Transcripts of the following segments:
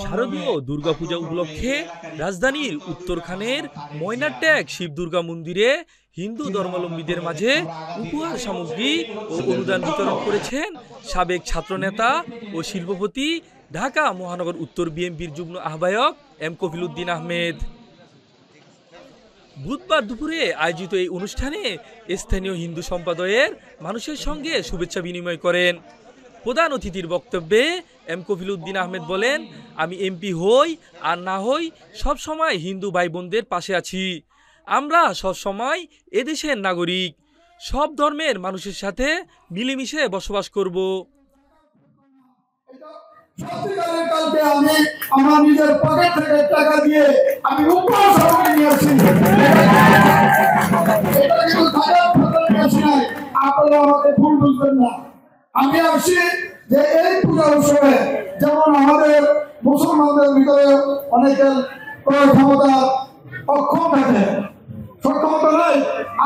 শারদীয় দুর্গাপূজা উপলক্ষে রাজধানীর উত্তরখানের ময়নাট্যাগ শিব দুর্গা মন্দিরে হিন্দু ধর্মাবলম্বীদের মাঝে উপহার সামগ্রী ও অনুদান বিতরণ করেছেন সাবেক ছাত্রনেতা ও শিল্পপতি ঢাকা মহানগর উত্তর বিএনপির যুগ্ম আহ্বায়ক এম কফিল উদ্দিন আহমেদ। বুধবার দুপুরে আয়োজিত এই অনুষ্ঠানে স্থানীয় হিন্দু সম্প্রদায়ের মানুষের সঙ্গে শুভেচ্ছা বিনিময় করেন। প্রধান অতিথির বক্তব্যে এম কফিল উদ্দিন আহমেদ বলেন, আমি এমপি হই আর না হই সবসময় হিন্দু ভাই বোনদের পাশে আছি। আমরা সবসময় এদেশের নাগরিক, সব ধর্মের মানুষের সাথে মিলেমিশে বসবাস করব। সত্যিকারের কালকে আমি আমার নিজের পকেট থেকে টাকা দিয়ে আমি উপহার সামগ্রী নিয়েছি। এটা কিন্তু খারাপ ফসলের কাছে নাই, আপনারা আমাকে ভুল বুঝবেন না। আমি আসছি যে এই পূজা উৎসবে যেমন আমাদের মুসলমানদের ভিতরে অনেকের ক্রয় ক্ষমতা অক্ষম থাকে, সক্ষমতা নাই,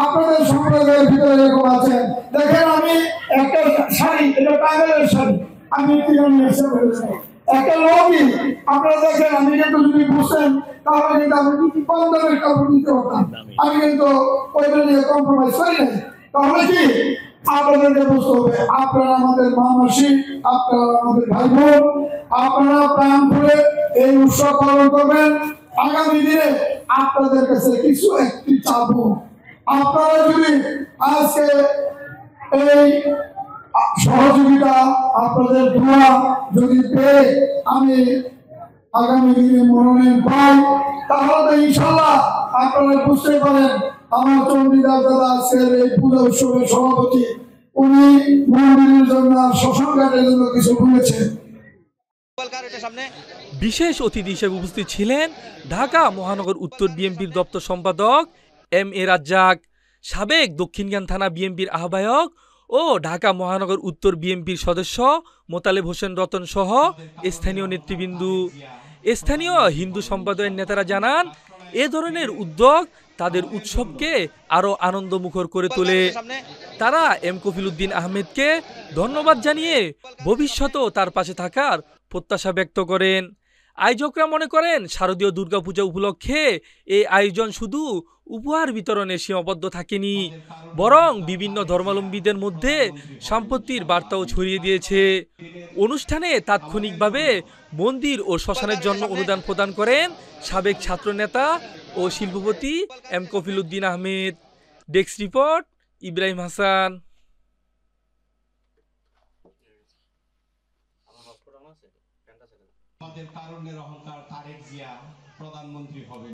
আপনাদের সম্প্রদায়ের ভিতরে এরকম আছে। দেখেন আমি একটা শাড়ি, এটা টাঙ্গাইলের শাড়ি, আমি একটা লোকই আপনারা দেখেন, আমি কিন্তু যদি বুঝতেন তাহলে কিন্তু আমি কম দামের কাপড় দিতে পারতাম, আমি কিন্তু ওইটা নিয়ে কম্প্রোমাইজ করি নাই। তাহলে কি আপনাদেরকে বুঝতে হবে, আপনারা আমাদের মা মাসি, আপনারা আমাদের ভাই বোন, আপনারা প্রাণ খুলে এই উৎসব পালন করবেন। আগামী দিনে আপনাদের কাছে কিছু একটি চাবো, আপনারা যদি আজকে এই সহযোগিতা, আপনাদের দোয়া যদি পেয়ে আমি আগামী দিনে মনোনয়ন পাই, তাহলে তো ইনশাল্লাহ আপনারা বুঝতে পারেন আমার চন্ডীদাস দাদা আজকের এই পূজা উৎসবের সভাপতি, উনি মন্দিরের জন্য শ্মশান ঘাটের জন্য কিছু বলেছেন। বিশেষ অতিথি হিসেবে উপস্থিত ছিলেন ঢাকা মহানগর উত্তর বিএনপির দপ্তর সম্পাদক এম এ রাজ্জাক, সাবেক দক্ষিণখান থানা বিএনপির আহ্বায়ক ও ঢাকা মহানগর উত্তর বিএনপির সদস্য মোতালেব হোসেন রতন সহ স্থানীয় নেতৃবৃন্দ। স্থানীয় হিন্দু সম্প্রদায়ের নেতারা জানান, এ ধরনের উদ্যোগ তাদের উৎসবকে আরো আনন্দমুখর করে তোলে। তারা এম কফিল উদ্দিন আহমেদকে ধন্যবাদ জানিয়ে ভবিষ্যতেও তার পাশে থাকার প্রত্যাশা ব্যক্ত করেন। আয়োজকরা মনে করেন, শারদীয় দুর্গাপূজা উপলক্ষে এই আয়োজন শুধু উপহার বিতরণে সীমাবদ্ধ থাকেনি, বরং বিভিন্ন ধর্মাবলম্বীদের মধ্যে সম্প্রীতির বার্তাও ছড়িয়ে দিয়েছে। অনুষ্ঠানে তাৎক্ষণিকভাবে মন্দির ও শ্মশানের জন্য অনুদান প্রদান করেন সাবেক ছাত্রনেতা ও শিল্পপতি M Kafil Uddin Ahmed. Desk report, Ibrahim Hasan. আমাদের তারুণ্যের অহংকার তারেক জিয়া প্রধানমন্ত্রী হবে।